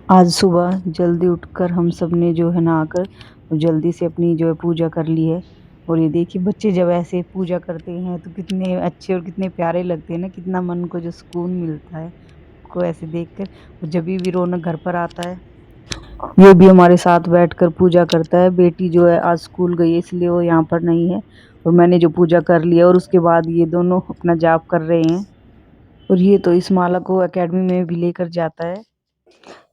आज सुबह जल्दी उठकर हम सब ने जो है नहाकर जल्दी से अपनी जो है पूजा कर ली है। और ये देखिए बच्चे जब ऐसे पूजा करते हैं तो कितने अच्छे और कितने प्यारे लगते हैं ना, कितना मन को जो सुकून मिलता है को ऐसे देखकर। और जब भी रौनक घर पर आता है, ये भी हमारे साथ बैठकर पूजा करता है। बेटी जो है आज स्कूल गई है इसलिए वो यहाँ पर नहीं है, और मैंने जो पूजा कर लिया और उसके बाद ये दोनों अपना जाप कर रहे हैं। और ये तो इस माला को एकेडमी में भी लेकर जाता है।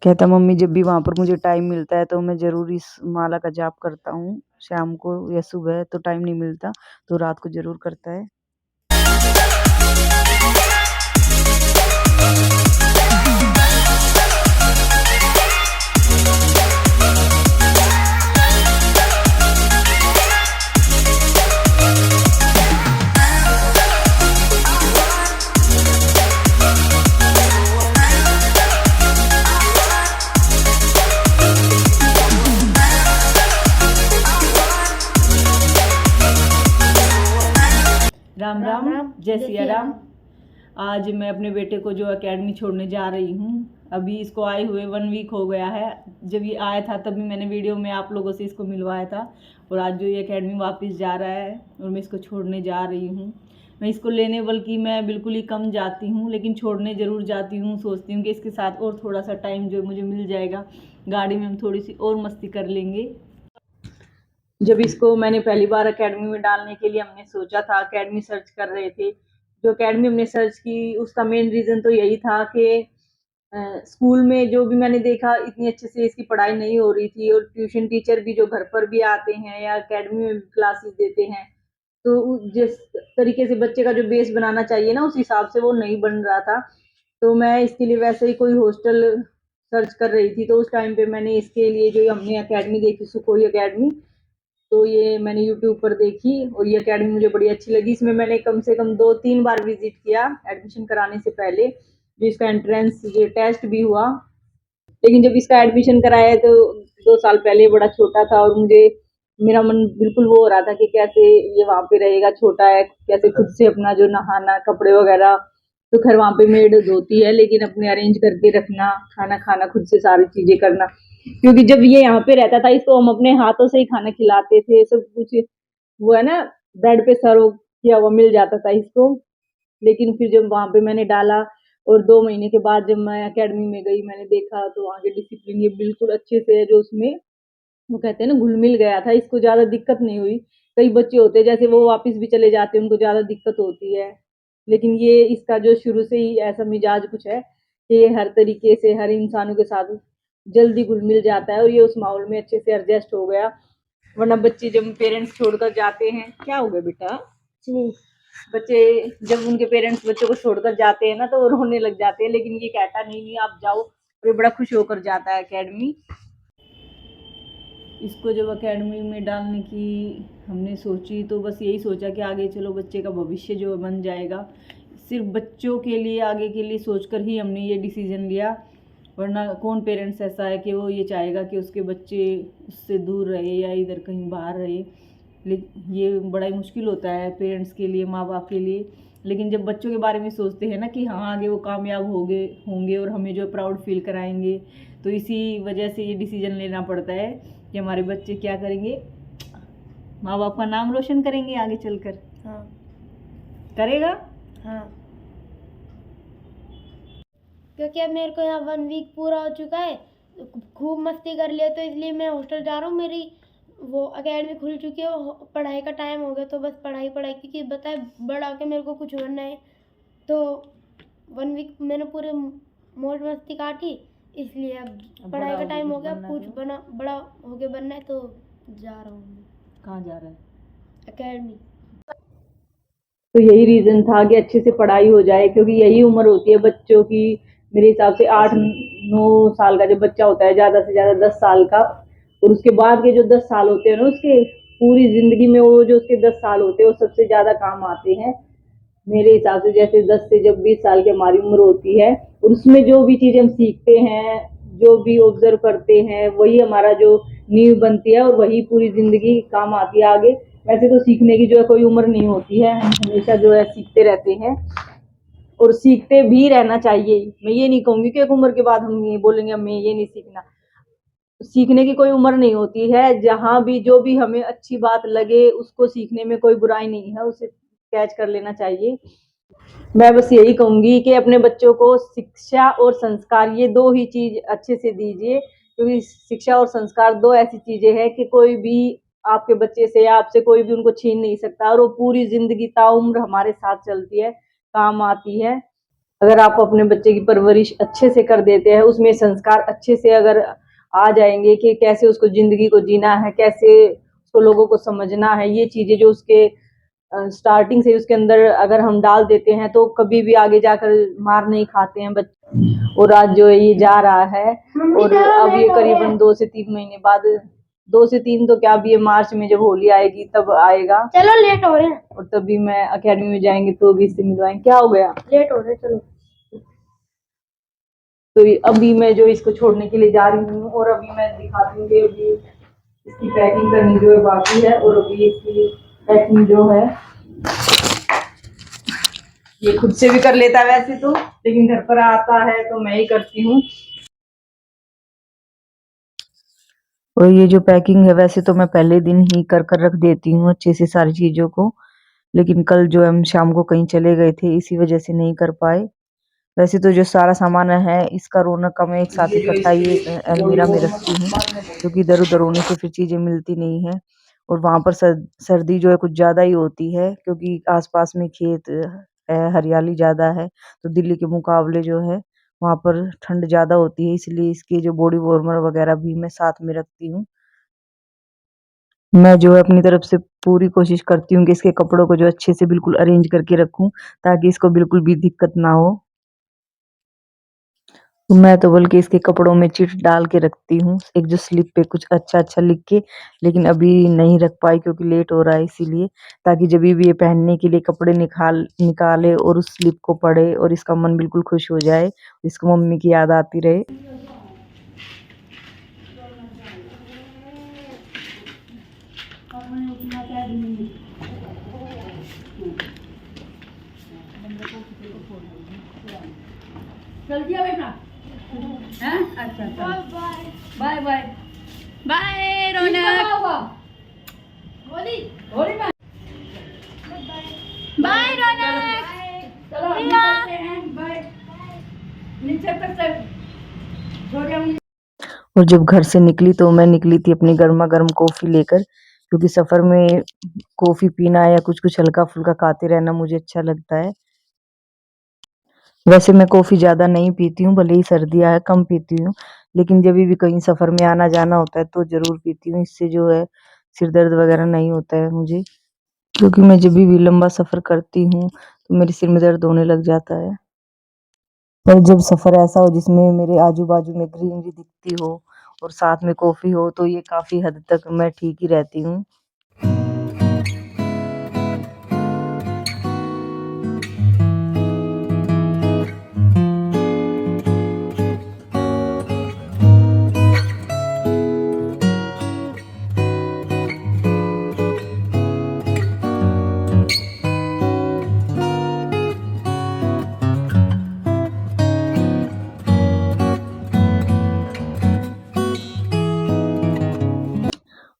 कहता मम्मी जब भी वहाँ पर मुझे टाइम मिलता है तो मैं ज़रूर इस माला का जाप करता हूँ। शाम को या सुबह तो टाइम नहीं मिलता, तो रात को ज़रूर करता है। राम राम, जय सिया राम। आज मैं अपने बेटे को जो एकेडमी छोड़ने जा रही हूँ। अभी इसको आए हुए 1 वीक हो गया है। जब ये आया था तभी मैंने वीडियो में आप लोगों से इसको मिलवाया था। और आज जो ये एकेडमी वापस जा रहा है और मैं इसको छोड़ने जा रही हूँ। मैं इसको लेने बल्कि मैं बिल्कुल ही कम जाती हूँ, लेकिन छोड़ने ज़रूर जाती हूँ। सोचती हूँ कि इसके साथ और थोड़ा सा टाइम जो मुझे मिल जाएगा, गाड़ी में हम थोड़ी सी और मस्ती कर लेंगे। जब इसको मैंने पहली बार एकेडमी में डालने के लिए हमने सोचा था, एकेडमी सर्च कर रहे थे। जो एकेडमी हमने सर्च की उसका मेन रीज़न तो यही था कि स्कूल में जो भी मैंने देखा इतनी अच्छे से इसकी पढ़ाई नहीं हो रही थी, और ट्यूशन टीचर भी जो घर पर भी आते हैं या एकेडमी में क्लासेस देते हैं, तो जिस तरीके से बच्चे का जो बेस बनाना चाहिए ना, उस हिसाब से वो नहीं बन रहा था। तो मैं इसके लिए वैसे ही कोई हॉस्टल सर्च कर रही थी। तो उस टाइम पे मैंने इसके लिए जो हमने एकेडमी देखी, सुखोई एकेडमी, तो ये मैंने यूट्यूब पर देखी और ये एकेडमी मुझे बड़ी अच्छी लगी। इसमें मैंने कम से कम 2-3 बार विजिट किया एडमिशन कराने से पहले। जो इसका एंट्रेंस जो टेस्ट भी हुआ, लेकिन जब इसका एडमिशन कराया तो 2 साल पहले बड़ा छोटा था, और मुझे मेरा मन बिल्कुल वो हो रहा था कि कैसे ये वहाँ पे रहेगा, छोटा है, कैसे खुद से अपना जो नहाना, कपड़े वगैरह तो खैर वहाँ पे मेड धोती है, लेकिन अपने अरेंज करके रखना, खाना खाना खुद से, सारी चीजें करना। क्योंकि जब ये यहाँ पे रहता था इसको हम अपने हाथों से ही खाना खिलाते थे, सब कुछ वो है ना, बेड पे सर्व किया हुआ मिल जाता था इसको। लेकिन फिर जब वहाँ पे मैंने डाला और 2 महीने के बाद जब मैं एकेडमी में गई, मैंने देखा तो वहाँ के डिसिप्लिन ये बिल्कुल अच्छे से है, जो उसमें वो कहते हैं ना घुल मिल गया था। इसको ज्यादा दिक्कत नहीं हुई। कई बच्चे होते हैं जैसे वो वापस भी चले जाते हैं, उनको ज्यादा दिक्कत होती है, लेकिन ये इसका जो शुरू से ही ऐसा मिजाज कुछ है कि ये हर तरीके से हर इंसानों के साथ जल्दी घुल मिल जाता है, और ये उस माहौल में अच्छे से एडजस्ट हो गया। वरना बच्चे जब पेरेंट्स छोड़कर जाते हैं, क्या हो गया बेटा, बच्चे जब उनके पेरेंट्स बच्चों को छोड़कर जाते हैं ना तो वो रोने लग जाते हैं, लेकिन ये कहता नहीं नहीं आप जाओ, और ये बड़ा खुश होकर जाता है एकेडमी। इसको जब एकेडमी में डालने की हमने सोची तो बस यही सोचा कि आगे चलो बच्चे का भविष्य जो बन जाएगा। सिर्फ बच्चों के लिए, आगे के लिए सोचकर ही हमने ये डिसीज़न लिया। वरना कौन पेरेंट्स ऐसा है कि वो ये चाहेगा कि उसके बच्चे उससे दूर रहे या इधर कहीं बाहर रहे। लेकिन ये बड़ा ही मुश्किल होता है पेरेंट्स के लिए, माँ बाप के लिए। लेकिन जब बच्चों के बारे में सोचते हैं ना कि हाँ आगे वो कामयाब होंगे और हमें जो प्राउड फील कराएंगे, तो इसी वजह से ये डिसीज़न लेना पड़ता है कि हमारे बच्चे क्या करेंगे, माँ बाप का नाम रोशन करेंगे आगे चलकर। हाँ करेगा। हाँ, क्योंकि अब मेरे को यहाँ 1 वीक पूरा हो चुका है, खूब मस्ती कर लिया, तो इसलिए मैं हॉस्टल जा रहा हूँ। मेरी वो एकेडमी खुल चुकी है, पढ़ाई का टाइम हो गया, तो बस पढ़ाई क्योंकि बताए बड़ा होकर मेरे को कुछ बनना है। तो 1 वीक मैंने पूरे मौज मस्ती काटी, इसलिए अब पढ़ाई का टाइम हो गया, कुछ बना बड़ा हो गया बनना है, तो जा रहा हूँ। कहाँ जा रहा है? एकेडमी। तो यही रीज़न था कि अच्छे से पढ़ाई हो जाए, क्योंकि यही उम्र होती है बच्चों की। मेरे हिसाब से 8-9 साल का जब बच्चा होता है, ज़्यादा से ज़्यादा 10 साल का, और उसके बाद के जो 10 साल होते हैं ना, उसके पूरी ज़िंदगी में वो जो उसके 10 साल होते हैं वो सबसे ज़्यादा काम आते हैं मेरे हिसाब से। जैसे 10 से जब 20 साल की हमारी उम्र होती है, और उसमें जो भी चीज़ हम सीखते हैं, जो भी ऑब्जर्व करते हैं, वही हमारा जो नींव बनती है और वही पूरी ज़िंदगी काम आती है आगे। वैसे तो सीखने की जो है कोई उम्र नहीं होती है, हम हमेशा जो है सीखते रहते हैं। और सीखते भी रहना चाहिए। मैं ये नहीं कहूंगी कि एक उम्र के बाद हम ये बोलेंगे हमें ये नहीं सीखना। सीखने की कोई उम्र नहीं होती है। जहां भी जो भी हमें अच्छी बात लगे उसको सीखने में कोई बुराई नहीं है, उसे कैच कर लेना चाहिए। मैं बस यही कहूंगी कि अपने बच्चों को शिक्षा और संस्कार ये दो ही चीज अच्छे से दीजिए, क्योंकि शिक्षा और संस्कार दो ऐसी चीजें हैं कि कोई भी आपके बच्चे से या आपसे कोई भी उनको छीन नहीं सकता, और वो पूरी जिंदगी ताउम्र हमारे साथ चलती है, काम आती है। अगर आप अपने बच्चे की परवरिश अच्छे से कर देते हैं, उसमें संस्कार अच्छे से अगर आ जाएंगे कि कैसे उसको जिंदगी को जीना है, कैसे उसको लोगों को समझना है, ये चीजें जो उसके स्टार्टिंग से उसके अंदर अगर हम डाल देते हैं तो कभी भी आगे जाकर मार नहीं खाते हैं बच्चे। और आज जो ये जा रहा है, और अब ये करीबन 2 से 3 महीने बाद, 2 से 3 तो क्या, अब ये मार्च में जब होली आएगी तब आएगा। चलो लेट हो रहे हैं, और तभी मैं अकेडमी में जाएंगे तो भी इससे मिलवाएंगे। क्या हो गया? लेट हो रहे हैं, चलो। तो अभी मैं जो इसको छोड़ने के लिए जा रही हूँ, और अभी मैं दिखाती हूँ कि अभी इसकी पैकिंग करनी जो है बाकी है, और अभी इसकी पैकिंग जो है ये खुद से भी कर लेता है वैसे तो, लेकिन घर पर आता है तो मैं ही करती हूँ। और ये जो पैकिंग है वैसे तो मैं पहले दिन ही कर कर रख देती हूँ अच्छे से सारी चीजों को, लेकिन कल जो हम शाम को कहीं चले गए थे इसी वजह से नहीं कर पाए। वैसे तो जो सारा सामान है इसका रौनक का मैं एक साथ इकट्ठा ही एक अलमीरा में रखती हूँ, क्योंकि इधर उधर होने से फिर चीजें मिलती नहीं है। और वहां पर सर्दी जो है कुछ ज्यादा ही होती है, क्योंकि आसपास में खेत है, हरियाली ज्यादा है, तो दिल्ली के मुकाबले जो है वहां पर ठंड ज्यादा होती है, इसलिए इसके जो बॉडी वार्मर वगैरह भी मैं साथ में रखती हूँ। मैं जो है अपनी तरफ से पूरी कोशिश करती हूँ कि इसके कपड़ों को जो अच्छे से बिल्कुल अरेंज करके रखूं, ताकि इसको बिल्कुल भी दिक्कत ना हो। तो मैं तो बल्कि इसके कपड़ों में चिट डाल के रखती हूँ, एक जो स्लिप पे कुछ अच्छा अच्छा लिख के, लेकिन अभी नहीं रख पाई क्योंकि लेट हो रहा है इसीलिए, ताकि जब भी ये पहनने के लिए कपड़े निकाले और उस स्लिप को पढ़े और इसका मन बिल्कुल खुश हो जाए, इसको मम्मी की याद आती रहे। जल्दी आ बेटा। हैं? अच्छा अच्छा। Bye bye. बाय रौनक। होली होली बाय। बाय रौनक। चलो हम निकलते हैं। बाय। नीचे तक चल। छोड़िए हम। और जब घर से निकली तो मैं निकली थी अपनी गर्मा गर्म कॉफी लेकर, क्योंकि सफर में कॉफी पीना या कुछ कुछ हल्का फुल्का खाते रहना मुझे अच्छा लगता है। वैसे मैं कॉफी ज्यादा नहीं पीती हूँ, भले ही सर्दियाँ है कम पीती हूँ, लेकिन जब भी कहीं सफर में आना जाना होता है तो जरूर पीती हूँ। इससे जो है सिर दर्द वगैरह नहीं होता है मुझे, क्योंकि मैं जब भी लंबा सफर करती हूँ तो मेरे सिर में दर्द होने लग जाता है। और जब सफर ऐसा हो जिसमें मेरे आजू बाजू में ग्रीनरी दिखती हो और साथ में कॉफी हो, तो ये काफी हद तक मैं ठीक ही रहती हूँ।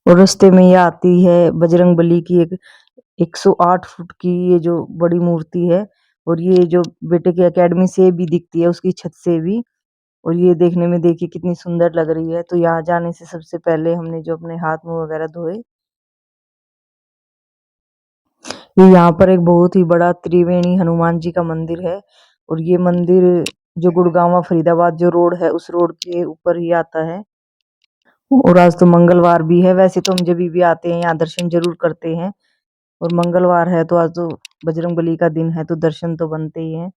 और रास्ते में ये आती है बजरंगबली की एक 108 फुट की ये जो बड़ी मूर्ति है, और ये जो बेटे की एकेडमी से भी दिखती है, उसकी छत से भी। और ये देखने में देखिए कितनी सुंदर लग रही है। तो यहाँ जाने से सबसे पहले हमने जो अपने हाथ मुंह वगैरह धोए। ये यहाँ पर एक बहुत ही बड़ा त्रिवेणी हनुमान जी का मंदिर है, और ये मंदिर जो गुड़गांव फरीदाबाद जो रोड है उस रोड के ऊपर ही आता है। और आज तो मंगलवार भी है, वैसे तो हम जब भी आते हैं यहाँ दर्शन जरूर करते हैं, और मंगलवार है तो आज तो बजरंगबली का दिन है तो दर्शन तो बनते ही हैं।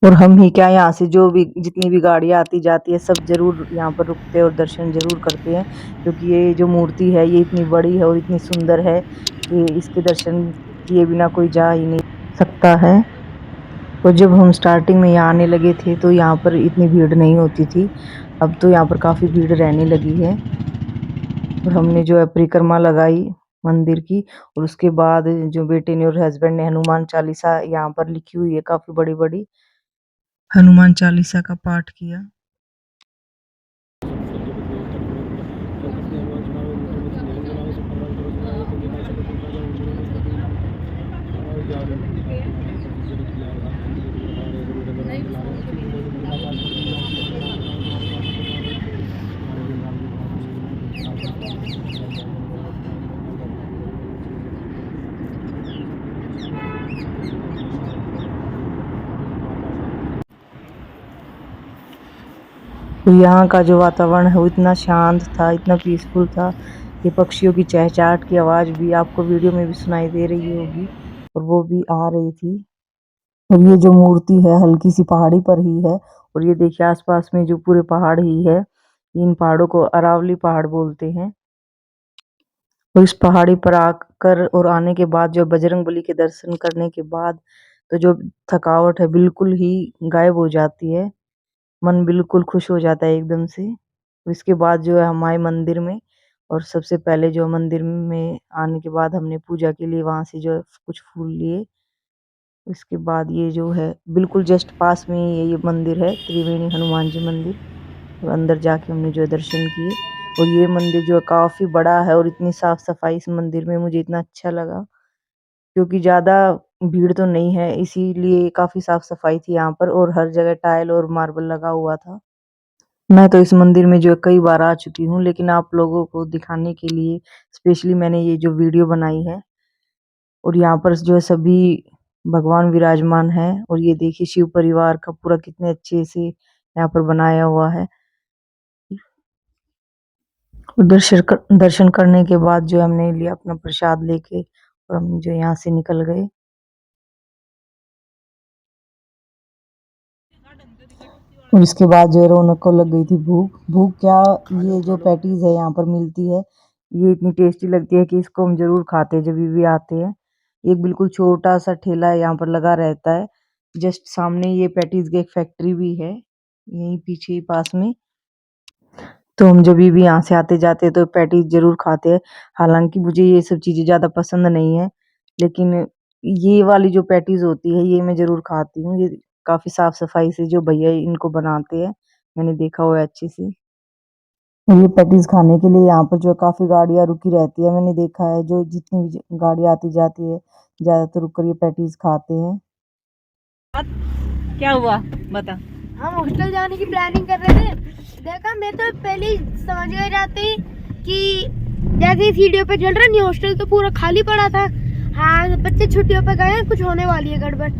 और हम ही क्या, यहाँ से जो भी जितनी भी गाड़ियाँ आती जाती है सब जरूर यहाँ पर रुकते हैं और दर्शन जरूर करते हैं, क्योंकि ये जो मूर्ति है ये इतनी बड़ी है और इतनी सुंदर है कि इसके दर्शन किए बिना कोई जा ही नहीं सकता है। और जब हम स्टार्टिंग में यहाँ आने लगे थे तो यहाँ पर इतनी भीड़ नहीं होती थी, अब तो यहाँ पर काफ़ी भीड़ रहने लगी है। और हमने जो है परिक्रमा लगाई, मंदिर की। और उसके बाद जो बेटे ने और हस्बैंड ने हनुमान चालीसा यहाँ पर लिखी हुई है काफी बड़ी बड़ी, हनुमान चालीसा का पाठ किया। तो यहाँ का जो वातावरण है वो इतना शांत था, इतना पीसफुल था। ये पक्षियों की चहचहाट की आवाज़ भी आपको वीडियो में भी सुनाई दे रही होगी, और वो भी आ रही थी। और ये जो मूर्ति है हल्की सी पहाड़ी पर ही है, और ये देखिए आसपास में जो पूरे पहाड़ ही है। इन पहाड़ों को अरावली पहाड़ बोलते हैं। और इस पहाड़ी पर आकर और आने के बाद जो बजरंगबली के दर्शन करने के बाद तो जो थकावट है बिल्कुल ही गायब हो जाती है। मन बिल्कुल खुश हो जाता है एकदम से। इसके बाद जो है हम आए मंदिर में, और सबसे पहले जो मंदिर में आने के बाद हमने पूजा के लिए वहां से जो है कुछ फूल लिए। उसके बाद ये जो है बिल्कुल जस्ट पास में ही ये मंदिर है, त्रिवेणी हनुमान जी मंदिर। और अंदर जाके हमने जो है दर्शन किए। और ये मंदिर जो है काफी बड़ा है, और इतनी साफ सफाई इस मंदिर में मुझे इतना अच्छा लगा, क्योंकि ज्यादा भीड़ तो नहीं है इसीलिए काफी साफ सफाई थी यहाँ पर, और हर जगह टाइल और मार्बल लगा हुआ था। मैं तो इस मंदिर में जो है कई बार आ चुकी हूँ, लेकिन आप लोगों को दिखाने के लिए स्पेशली मैंने ये जो वीडियो बनाई है। और यहाँ पर जो है सभी भगवान विराजमान है, और ये देखिए शिव परिवार का पूरा कितने अच्छे से यहाँ पर बनाया हुआ है। और दर्शन करने के बाद जो हमने लिया अपना प्रसाद लेके, और हम जो यहाँ से निकल गए। और इसके बाद जो है रौनक को लग गई थी भूख। भूख क्या, ये जो पैटीज है यहाँ पर मिलती है, ये इतनी टेस्टी लगती है कि इसको हम जरूर खाते हैं जब भी आते हैं। एक बिल्कुल छोटा सा ठेला यहाँ पर लगा रहता है, जस्ट सामने ये पैटीज की एक फैक्ट्री भी है यहीं पीछे ही पास में। तो हम जब भी यहाँ से आते जाते हैं तो पैटीज जरूर खाते हैं। हालांकि मुझे ये सब चीजें ज्यादा पसंद नहीं है, लेकिन ये वाली जो पैटीज होती है ये मैं जरूर खाती हूँ। ये काफी साफ सफाई से जो भैया इनको बनाते हैं, मैंने देखा हुआ है अच्छे से। और ये पैटीज खाने के लिए यहाँ पर जो काफी गाड़ियाँ रुकी रहती है, मैंने देखा है जो जितनी भी गाड़ी आती जाती है ज्यादातर रुक कर ये पैटीज खाते हैं। क्या हुआ बता। हम हॉस्टल जाने की प्लानिंग कर रहे थे, देखा मैं तो पहले ही समझ गए जाते कि जैसे इस वीडियो पे चल रहा नहीं, हॉस्टल तो पूरा खाली पड़ा था। हाँ बच्चे छुट्टियों पे गए, कुछ होने वाली है गड़बड़।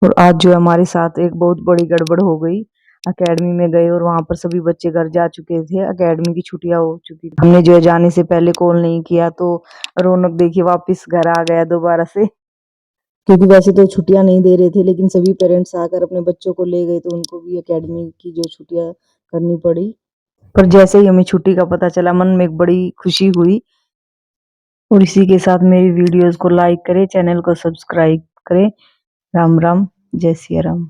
और आज जो हमारे साथ एक बहुत बड़ी गड़बड़ हो गई। एकेडमी में गए और वहां पर सभी बच्चे घर जा चुके थे, एकेडमी की छुट्टियां हो चुकी थी। हमने जो है जाने से पहले कॉल नहीं किया, तो रौनक देखिए वापस घर आ गया दोबारा से। क्योंकि वैसे तो छुट्टियां नहीं दे रहे थे, लेकिन सभी पेरेंट्स आकर अपने बच्चों को ले गए, तो उनको भी एकेडमी की जो छुट्टियां करनी पड़ी। पर जैसे ही हमें छुट्टी का पता चला, मन में एक बड़ी खुशी हुई। और इसी के साथ मेरी वीडियोस को लाइक करें, चैनल को सब्सक्राइब करें। राम राम, जय सिया राम।